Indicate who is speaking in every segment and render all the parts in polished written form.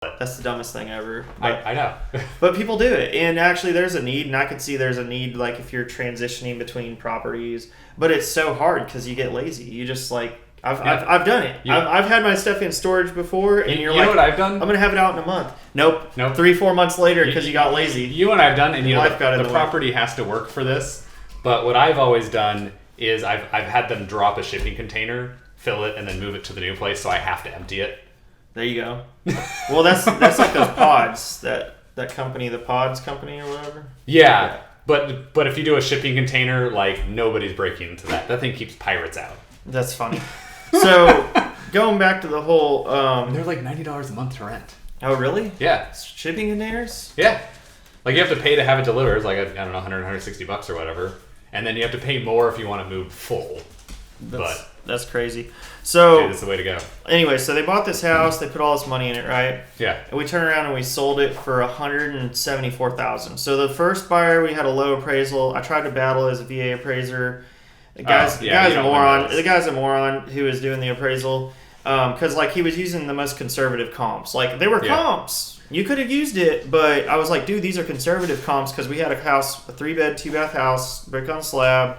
Speaker 1: That's the dumbest thing ever.
Speaker 2: I know.
Speaker 1: But people do it. And actually there's a need, and I could see there's a need like if you're transitioning between properties. But it's so hard because you get lazy. You just like, I've done it. I've had my stuff in storage before, and you're like,
Speaker 2: know what I've done?
Speaker 1: I'm going to have it out in a month. Nope. 3-4 months later because you got lazy.
Speaker 2: You know what I've done? And you know, the
Speaker 1: way.
Speaker 2: property has to work for this. But what I've always done is I've had them drop a shipping container, fill it, and then move it to the new place, so I have to empty it.
Speaker 1: There you go. Well, that's like those pods, that company, the Pods company or whatever.
Speaker 2: Yeah. But if you do a shipping container, like, nobody's breaking into that. That thing keeps pirates out.
Speaker 1: That's funny. So, going back to the whole...
Speaker 2: they're like $90 a month to rent.
Speaker 1: Oh, really?
Speaker 2: Yeah.
Speaker 1: Shipping containers?
Speaker 2: Yeah. Like, you have to pay to have it delivered. It's like, I don't know, $100, $160 or whatever. And then you have to pay more if you want to move full.
Speaker 1: That's crazy. So,
Speaker 2: that's the way to go.
Speaker 1: Anyway, so they bought this house. They put all this money in it, right?
Speaker 2: Yeah.
Speaker 1: And we turned around and we sold it for $174,000. So the first buyer, we had a low appraisal. I tried to battle as a VA appraiser. The guy's a moron. The guy's a moron who was doing the appraisal because like he was using the most conservative comps. Like they were comps. You could have used it, but I was like, dude, these are conservative comps because we had a house, a 3-bed, 2-bath house, brick on slab,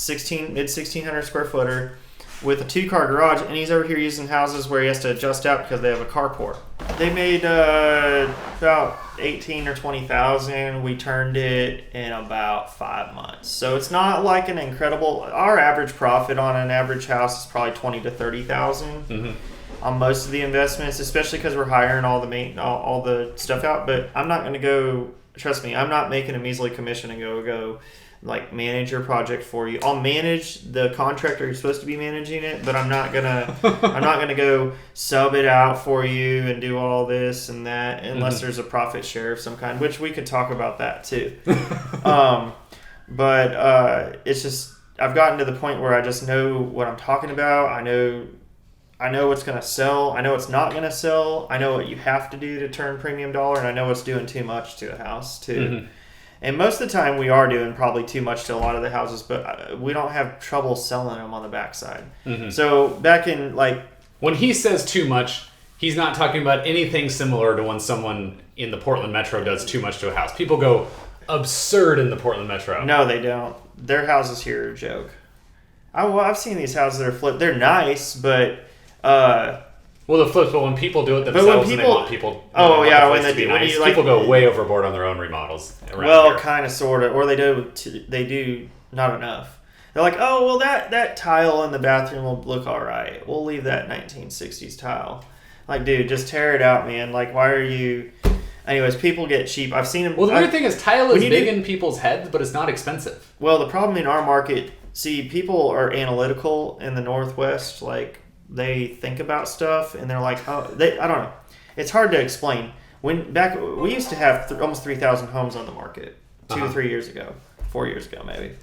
Speaker 1: mid 1,600 square footer with a 2-car garage, and he's over here using houses where he has to adjust out because they have a carport. They made about $18,000 or $20,000. We turned it in about 5 months. So it's not like an incredible. Our average profit on an average house is probably $20,000 to $30,000 on most of the investments, especially because we're hiring all the stuff out. But I'm not going to go. Trust me, I'm not making a measly commission and go like manage your project for you. I'll manage the contractor who's supposed to be managing it, but I'm not gonna go sub it out for you and do all this and that unless there's a profit share of some kind, which we could talk about that too. But it's just I've gotten to the point where I just know what I'm talking about. I know what's gonna sell. I know what's not gonna sell. I know what you have to do to turn premium dollar, and I know what's doing too much to a house too. And most of the time we are doing probably too much to a lot of the houses, but we don't have trouble selling them on the backside. So back in like...
Speaker 2: When he says too much, he's not talking about anything similar to when someone in the Portland Metro does too much to a house. People go absurd in the Portland Metro.
Speaker 1: No, they don't. Their houses here are a joke. I've seen these houses that are flipped. They're nice, but...
Speaker 2: Well, the flips, but when people do it themselves and they want people...
Speaker 1: Oh, yeah.
Speaker 2: People go way overboard on their own remodels.
Speaker 1: Well, kind of, sort of. Or they do not enough. They're like, oh, well, that tile in the bathroom will look all right. We'll leave that 1960s tile. Like, dude, just tear it out, man. Like, why are you... Anyways, people get cheap. I've seen them...
Speaker 2: Well, the weird thing is tile is big in people's heads, but it's not expensive.
Speaker 1: Well, the problem in our market... See, people are analytical in the Northwest, like... They think about stuff and they're like, I don't know. It's hard to explain. We used to have almost 3,000 homes on the market 2 or 3 years ago, 4 years ago maybe.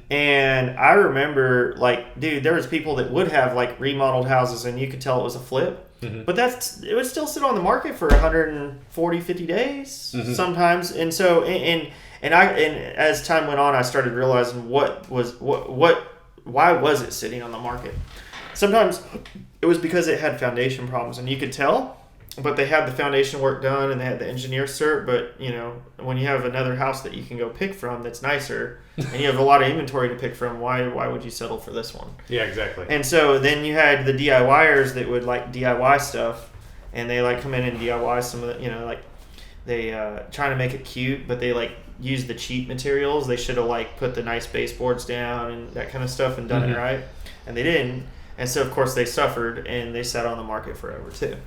Speaker 1: And I remember like, dude, there was people that would have like remodeled houses and you could tell it was a flip, but it would still sit on the market for 140, 50 days sometimes. And so, and as time went on, I started realizing why was it sitting on the market? Sometimes it was because it had foundation problems, and you could tell, but they had the foundation work done and they had the engineer cert. But you know, when you have another house that you can go pick from that's nicer, and you have a lot of inventory to pick from, why would you settle for this one?
Speaker 2: Yeah, exactly.
Speaker 1: And so then you had the DIYers that would like DIY stuff, and they like come in and DIY some of the, you know, like they trying to make it cute, but they like use the cheap materials. They should have like put the nice baseboards down and that kind of stuff and done it right, and they didn't. And so, of course, they suffered, and they sat on the market forever, too.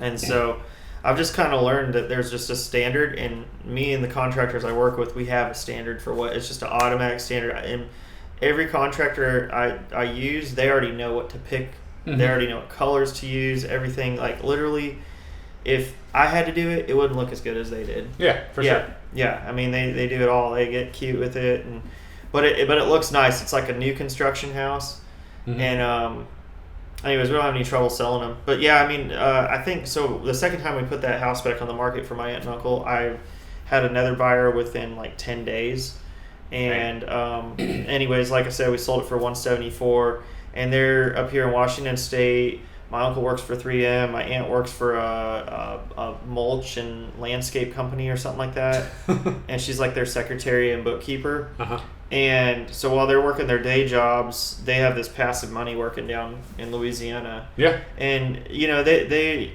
Speaker 1: And so I've just kind of learned that there's just a standard, and me and the contractors I work with, we have a standard for what. It's just an automatic standard. And every contractor I use, they already know what to pick. They already know what colors to use, everything. Like, literally, if I had to do it, it wouldn't look as good as they did.
Speaker 2: Yeah, for sure.
Speaker 1: Yeah, I mean, they do it all. They get cute with it. But it looks nice. It's like a new construction house. And anyways, we don't have any trouble selling them. But yeah, I mean, I think so. The second time we put that house back on the market for my aunt and uncle, I had another buyer within like 10 days. And anyways, like I said, we sold it for $174, and they're up here in Washington State. My uncle works for 3M. My aunt works for a mulch and landscape company or something like that. And she's like their secretary and bookkeeper. Uh-huh. And so while they're working their day jobs, they have this passive money working down in Louisiana.
Speaker 2: Yeah.
Speaker 1: And, they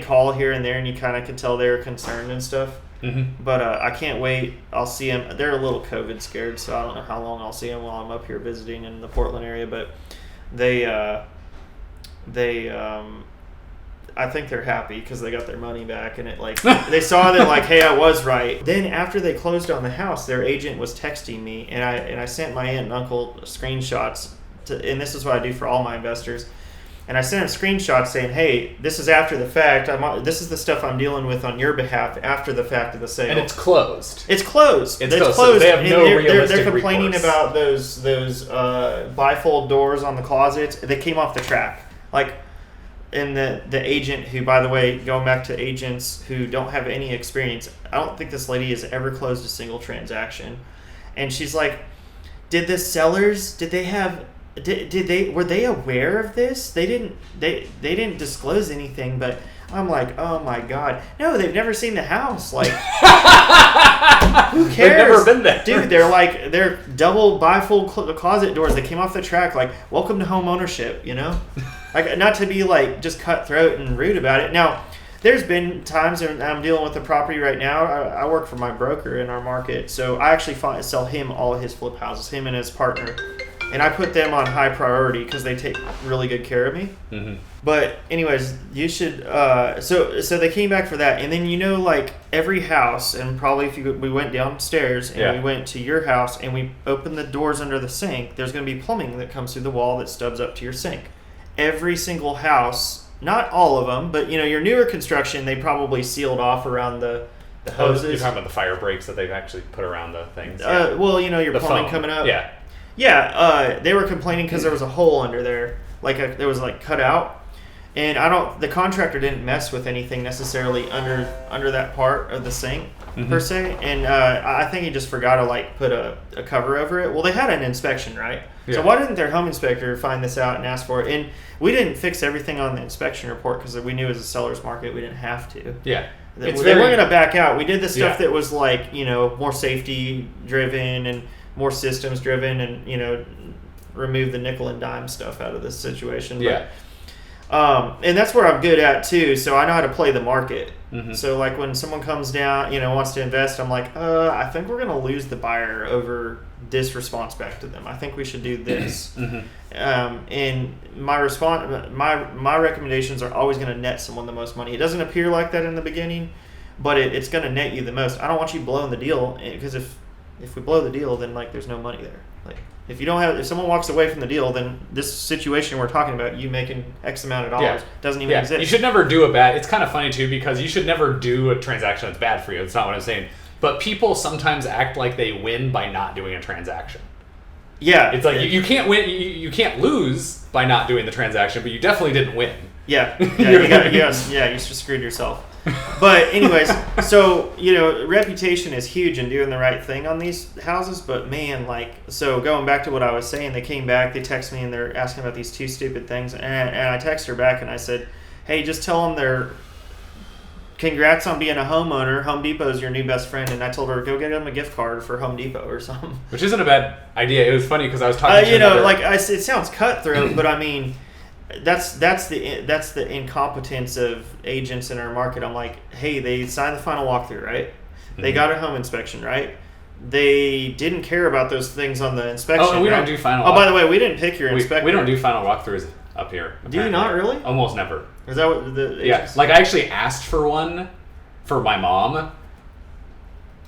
Speaker 1: call here and there, and you kind of can tell they're concerned and stuff. Mm-hmm. But I can't wait. I'll see them. They're a little COVID scared, so I don't know how long I'll see them while I'm up here visiting in the Portland area. But they I think they're happy because they got their money back, and it like they saw that like, hey, I was right. Then after they closed on the house, their agent was texting me, and I sent my aunt and uncle screenshots and this is what I do for all my investors. And I sent them screenshots saying, hey, this is after the fact. This is the stuff I'm dealing with on your behalf after the fact of the sale.
Speaker 2: And it's closed.
Speaker 1: It's closed.
Speaker 2: It's closed. So they have no realistic
Speaker 1: They're complaining
Speaker 2: recourse.
Speaker 1: about those bifold doors on the closets. They came off the track. Like, and the agent who, by the way, going back to agents who don't have any experience, I don't think this lady has ever closed a single transaction. And she's like, were they aware of this? They didn't disclose anything, but I'm like, oh my God. No, they've never seen the house. Like, who cares?
Speaker 2: They've never been there.
Speaker 1: Dude, they're double bifold closet doors. They came off the track. Like, welcome to home ownership, you know? Like, not to be like just cutthroat and rude about it. Now, there's been times when I'm dealing with the property right now. I work for my broker in our market. So I actually sell him all of his flip houses, him and his partner. And I put them on high priority because they take really good care of me. Mm-hmm. But anyways, you should. So they came back for that, and then like every house, and probably we went downstairs and we went to your house and we opened the doors under the sink. There's going to be plumbing that comes through the wall that stubs up to your sink. Every single house, not all of them, but your newer construction, they probably sealed off around the hoses.
Speaker 2: You're talking about the fire breaks that they've actually put around the things.
Speaker 1: Well, your
Speaker 2: the
Speaker 1: plumbing
Speaker 2: foam.
Speaker 1: coming up.
Speaker 2: Yeah.
Speaker 1: Yeah, they were complaining because there was a hole under there, there was cut out, and the contractor didn't mess with anything necessarily under that part of the sink per se, and I think he just forgot to put a cover over it. Well, they had an inspection, right? Yeah. So why didn't their home inspector find this out and ask for it? And we didn't fix everything on the inspection report because we knew as a seller's market we didn't have to.
Speaker 2: Yeah.
Speaker 1: They weren't going to back out. We did the stuff that was more safety driven and more systems driven, and remove the nickel and dime stuff out of this situation.
Speaker 2: Yeah.
Speaker 1: And that's where I'm good at too. So I know how to play the market. Mm-hmm. So when someone comes down, wants to invest, I'm like, I think we're going to lose the buyer over this response back to them. I think we should do this. Mm-hmm. And my recommendations are always going to net someone the most money. It doesn't appear like that in the beginning, but it's going to net you the most. I don't want you blowing the deal, because if we blow the deal, then there's no money there. If someone walks away from the deal, then this situation we're talking about, you making X amount of dollars, doesn't even exist.
Speaker 2: You should never do a bad. It's kind of funny too, because you should never do a transaction that's bad for you. That's not what I'm saying. But people sometimes act like they win by not doing a transaction.
Speaker 1: Yeah,
Speaker 2: it's like you can't win. You can't lose by not doing the transaction, but you definitely didn't win.
Speaker 1: Yeah, you just screwed yourself. But anyways, so reputation is huge in doing the right thing on these houses. But man, so going back to what I was saying, they came back, they text me, and they're asking about these two stupid things, and I text her back and I said, hey, just tell them they're congrats on being a homeowner. Home Depot is your new best friend, and I told her go get them a gift card for Home Depot or something.
Speaker 2: Which isn't a bad idea. It was funny because I was talking to
Speaker 1: it sounds cutthroat, but I mean. That's the incompetence of agents in our market. I'm like, hey, they signed the final walkthrough, right? Mm-hmm. They got a home inspection, right? They didn't care about those things on the inspection.
Speaker 2: Oh, we don't do final.
Speaker 1: Oh, by the way, we didn't pick your inspector.
Speaker 2: We don't do final walkthroughs up here. Apparently.
Speaker 1: Do you not really?
Speaker 2: Almost never.
Speaker 1: Is that what the
Speaker 2: agents? Yeah, I actually asked for one for my mom,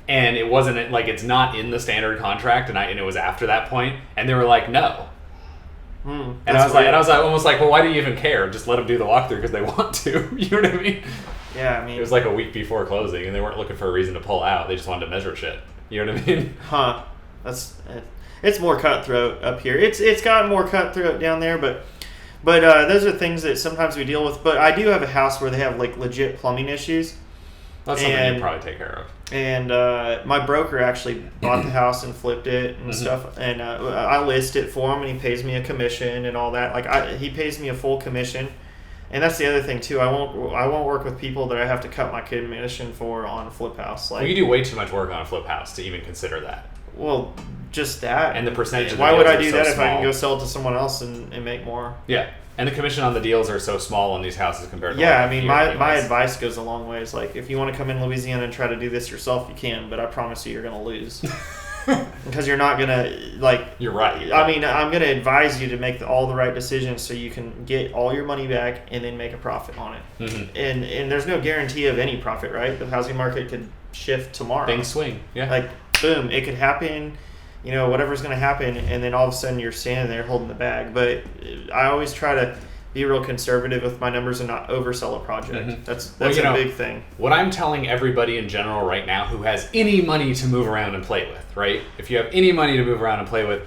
Speaker 2: and it wasn't it's not in the standard contract, and it was after that point, and they were like, no. And I was almost like, well, why do you even care? Just let them do the walkthrough because they want to. You know what I mean?
Speaker 1: Yeah, I mean,
Speaker 2: it was a week before closing, and they weren't looking for a reason to pull out. They just wanted to measure shit. You know what I mean?
Speaker 1: Huh? It's more cutthroat up here. It's gotten more cutthroat down there, but those are things that sometimes we deal with. But I do have a house where they have legit plumbing issues.
Speaker 2: That's something you probably take care of.
Speaker 1: And my broker actually bought the house and flipped it and stuff. And I list it for him, and he pays me a commission and all that. He pays me a full commission. And that's the other thing too. I won't work with people that I have to cut my commission for on a flip house.
Speaker 2: Well, you do way too much work on a flip house to even consider that.
Speaker 1: Well, just that.
Speaker 2: And the percentage of the
Speaker 1: Why would I
Speaker 2: deals
Speaker 1: do
Speaker 2: are
Speaker 1: that
Speaker 2: so
Speaker 1: if I can
Speaker 2: small.
Speaker 1: go sell it to someone else and make more?
Speaker 2: Yeah. And the commission on the deals are so small on these houses compared to
Speaker 1: I mean, my advice goes a long ways. Like, if you want to come in Louisiana and try to do this yourself, you can, but I promise you're going to lose. Because you're not going to, like...
Speaker 2: You're right.
Speaker 1: I mean, I'm going to advise you to make all the right decisions so you can get all your money back and then make a profit on it.
Speaker 2: Mm-hmm.
Speaker 1: And there's no guarantee of any profit, right? The housing market could shift tomorrow.
Speaker 2: Things swing, yeah.
Speaker 1: Like, boom, it could happen, whatever's going to happen, and then all of a sudden you're standing there holding the bag. But I always try to be real conservative with my numbers and not oversell a project.
Speaker 2: Mm-hmm.
Speaker 1: That's a big thing.
Speaker 2: What I'm telling everybody in general right now who has any money to move around and play with, right? If you have any money to move around and play with,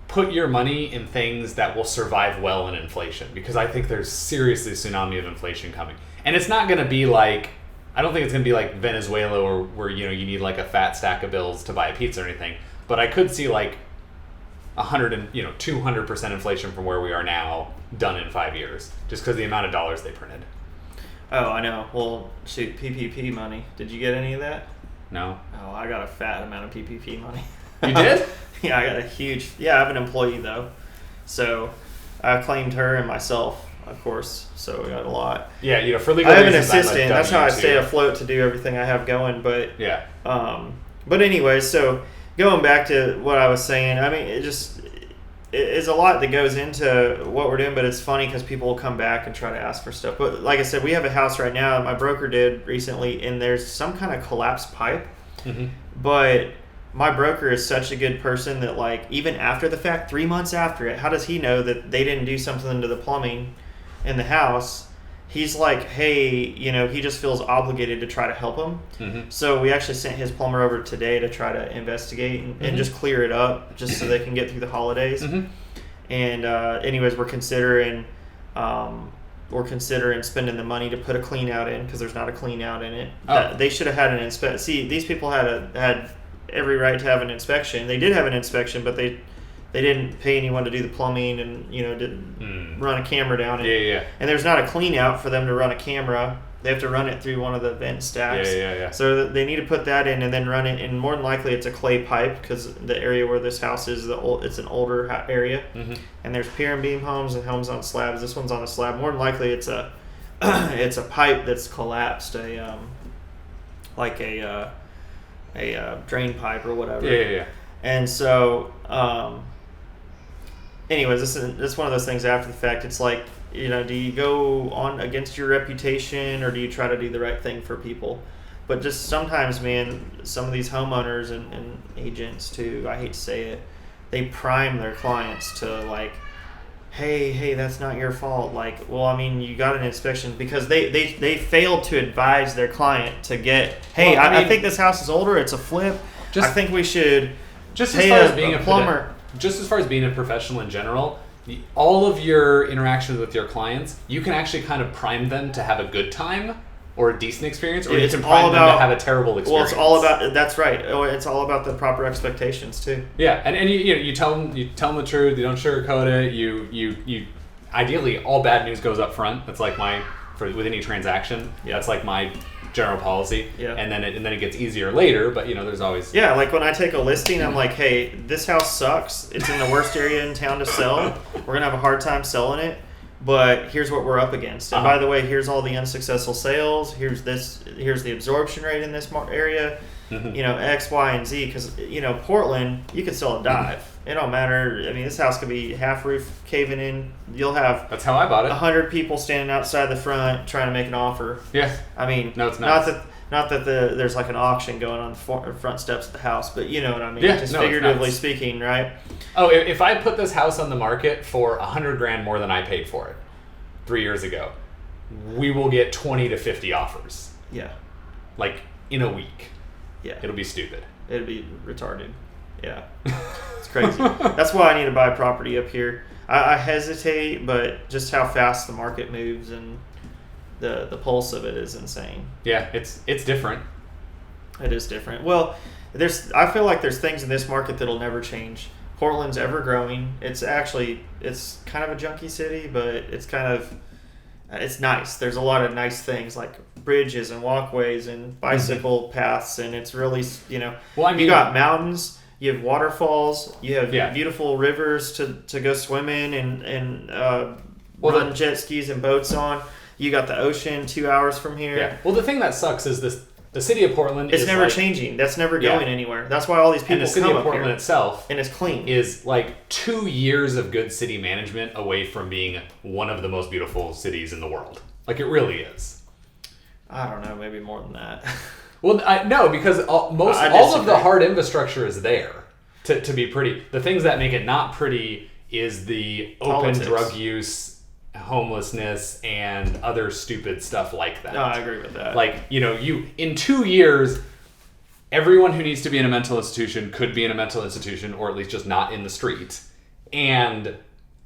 Speaker 2: put your money in things that will survive well in inflation, because I think there's seriously a tsunami of inflation coming. And it's not going to be like, I don't think it's going to be like Venezuela or where you need like a fat stack of bills to buy a pizza or anything, but I could see like 200% inflation from where we are now done in 5 years, just because the amount of dollars they printed.
Speaker 1: Oh, I know. Well, shoot, PPP money. Did you get any of that?
Speaker 2: No.
Speaker 1: Oh, I got a fat amount of PPP money.
Speaker 2: You did?
Speaker 1: Yeah, I got a huge... Yeah, I have an employee, though. So I claimed her and myself, of course. So we got a lot.
Speaker 2: Yeah, for legal
Speaker 1: reasons. I have an
Speaker 2: reasons,
Speaker 1: assistant. That's how I stay afloat to do everything I have going. But
Speaker 2: yeah.
Speaker 1: But anyway, so going back to what I was saying, I mean, it's a lot that goes into what we're doing, but it's funny because people will come back and try to ask for stuff. But like I said, we have a house right now, my broker did recently, and there's some kind of collapsed pipe. Mm-hmm. But my broker is such a good person that, like, even after the fact, 3 months after it, how does he know that they didn't do something to the plumbing in the house? He's like, hey, he just feels obligated to try to help him. Mm-hmm. So we actually sent his plumber over today to try to investigate and just clear it up, just so they can get through the holidays. Mm-hmm. And anyways, we're considering spending the money to put a clean out in, because there's not a clean out in it.
Speaker 2: Oh.
Speaker 1: They should have had an inspection. See, these people had every right to have an inspection. They did have an inspection, but they didn't pay anyone to do the plumbing and didn't run a camera down. And there's not a clean out for them to run a camera. They have to run it through one of the vent stacks. So they need to put that in and then run it. And more than likely, it's a clay pipe, because the area where this house is, it's an older area. Mm-hmm. And there's pier and beam homes and homes on slabs. This one's on a slab. More than likely, it's a it's a pipe that's collapsed, a drain pipe or whatever. And so, anyways, this is one of those things after the fact. It's like, do you go on against your reputation, or do you try to do the right thing for people? But just sometimes, man, some of these homeowners and agents too, I hate to say it, they prime their clients to, like, hey, that's not your fault. Like, well, I mean, you got an inspection, because they failed to advise their client to get, hey, I think this house is older, it's a flip. I think we should pay a plumber.
Speaker 2: Just as far as being a professional in general, all of your interactions with your clients, you can actually kind of prime them to have a good time or a decent experience, or you can prime them to have a terrible experience.
Speaker 1: Well, it's all about, that's right. It's all about the proper expectations too.
Speaker 2: Yeah, and you tell them the truth. You don't sugarcoat it. You ideally, all bad news goes up front. That's like with any transaction. Yeah, that's like my general policy. Yeah. And then it gets easier later, but there's always...
Speaker 1: Yeah, like when I take a listing, I'm like, hey, this house sucks. It's in the worst area in town to sell. We're going to have a hard time selling it, but here's what we're up against. And by the way, here's all the unsuccessful sales. Here's the absorption rate in this area. Mm-hmm. X, Y, and Z, because Portland, you could sell a dive. It don't matter. I mean, this house could be half roof caving in. You'll have...
Speaker 2: That's how I bought it.
Speaker 1: 100 people standing outside the front trying to make an offer.
Speaker 2: Yeah.
Speaker 1: I mean,
Speaker 2: no, it's not.
Speaker 1: Not that there's like an auction going on the front steps of the house, but you know what I mean.
Speaker 2: Yeah,
Speaker 1: just figuratively speaking, right?
Speaker 2: Oh, if I put this house on the market for $100,000 more than I paid for it 3 years ago, we will get 20 to 50 offers.
Speaker 1: Yeah.
Speaker 2: Like in a week.
Speaker 1: Yeah.
Speaker 2: It'll be stupid.
Speaker 1: It'll be retarded. Yeah. It's crazy. That's why I need to buy property up here. I hesitate, but just how fast the market moves and the pulse of it is insane.
Speaker 2: Yeah, it's different.
Speaker 1: It is different. Well, I feel like there's things in this market that'll never change. Portland's ever growing. It's kind of a junky city, but it's kind of it's nice. There's a lot of nice things like bridges and walkways and bicycle paths, and it's really, well, I mean, you got mountains, you have waterfalls, you have beautiful rivers to go swim in and run jet skis and boats on. You got the ocean 2 hours from here.
Speaker 2: Yeah. Well, the thing that sucks is the city of Portland
Speaker 1: is never changing. That's never going anywhere. That's why all these people come up here.
Speaker 2: And the city of Portland itself,
Speaker 1: and it's clean,
Speaker 2: is like 2 years of good city management away from being one of the most beautiful cities in the world. Like, it really is.
Speaker 1: I don't know, maybe more than that.
Speaker 2: Well, no, because all of the hard infrastructure is there to be pretty. The things that make it not pretty is the open drug use, homelessness, and other stupid stuff like that.
Speaker 1: No, I agree with that.
Speaker 2: Like, you in 2 years, everyone who needs to be in a mental institution could be in a mental institution, or at least just not in the street, and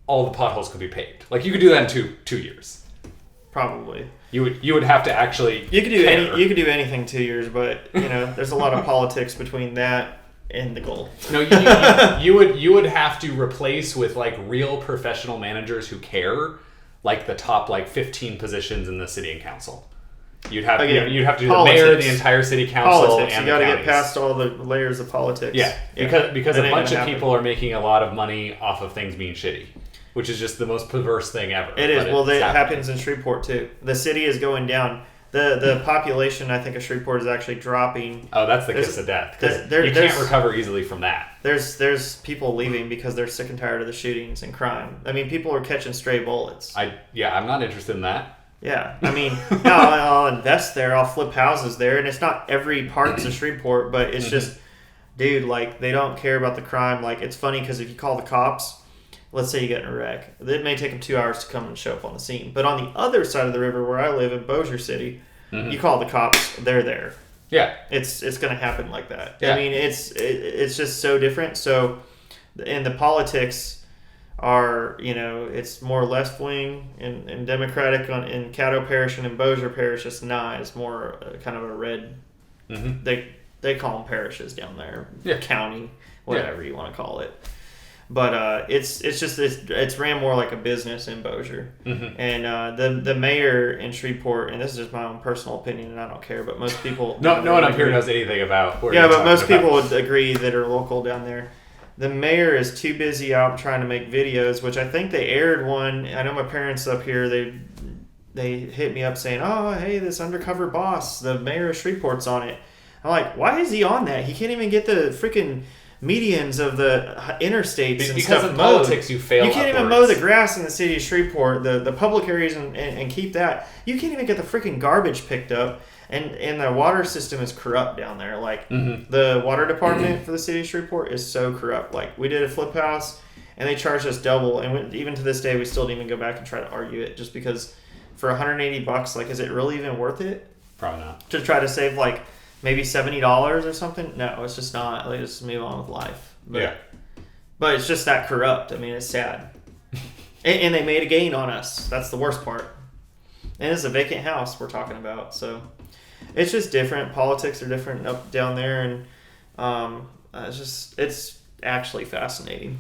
Speaker 2: all the potholes could be paved. Like, you could do that in 2 years.
Speaker 1: Probably.
Speaker 2: You would have to actually.
Speaker 1: You could do anything 2 years, but there's a lot of politics between that and the goal.
Speaker 2: No, you would have to replace with like real professional managers who care, like the top 15 positions in the city and council. You'd have to do the mayor, the entire city council,
Speaker 1: politics.
Speaker 2: And
Speaker 1: you got to
Speaker 2: get
Speaker 1: past all the layers of politics.
Speaker 2: Yeah, because a bunch of people are making a lot of money off of things being shitty, which is just the most perverse thing ever.
Speaker 1: It is. Well, it happens in Shreveport too. The city is going down. The population, I think, of Shreveport is actually dropping.
Speaker 2: Oh, that's the kiss of death. Because you can't recover easily from that.
Speaker 1: There's people leaving because they're sick and tired of the shootings and crime. I mean, people are catching stray bullets.
Speaker 2: I'm not interested in that.
Speaker 1: Yeah, I mean, I'll invest there. I'll flip houses there, and it's not every parts of Shreveport, but it's just, dude, like, they don't care about the crime. Like, it's funny because if you call the cops, let's say you get in a wreck, it may take them 2 hours to come and show up on the scene. But on the other side of the river where I live in Bossier City, you call the cops, they're there.
Speaker 2: Yeah,
Speaker 1: it's going to happen like that.
Speaker 2: Yeah.
Speaker 1: I mean, it's just so different. So, and the politics are, it's more left wing and Democratic in Caddo Parish, and in Bossier Parish it's not. It's more kind of a red. They call them parishes down there, county, whatever you want to call it. But it's ran more like a business in Bossier. And the mayor in Shreveport, and this is just my own personal opinion, and I don't care, but most people
Speaker 2: no one up here knows anything about what
Speaker 1: but most people would agree that are local down there. The mayor is too busy out trying to make videos, which I think they aired one. I know my parents up here, they hit me up saying, "Oh, hey, this undercover boss, the mayor of Shreveport's on it." I'm like, why is he on that? He can't even get the freaking medians of the interstates and
Speaker 2: because
Speaker 1: stuff
Speaker 2: of
Speaker 1: mowed.
Speaker 2: Politics, you fail.
Speaker 1: You can't even mow the grass in the city of Shreveport, the public areas, and keep that. You can't even get the freaking garbage picked up. And the water system is corrupt down there. Like, the water department for the city of Shreveport is so corrupt. Like, we did a flip house, and they charged us double. And even to this day, we still didn't even go back and try to argue it, just because for $180, like, is it really even worth it?
Speaker 2: Probably not.
Speaker 1: To try to save, like, maybe $70 or something? No, it's just not. Like, just move on with life. But it's just that corrupt. I mean, it's sad. and they made a gain on us. That's the worst part. And it's a vacant house we're talking about, so... It's just different. Politics are different up down there, and it's actually fascinating.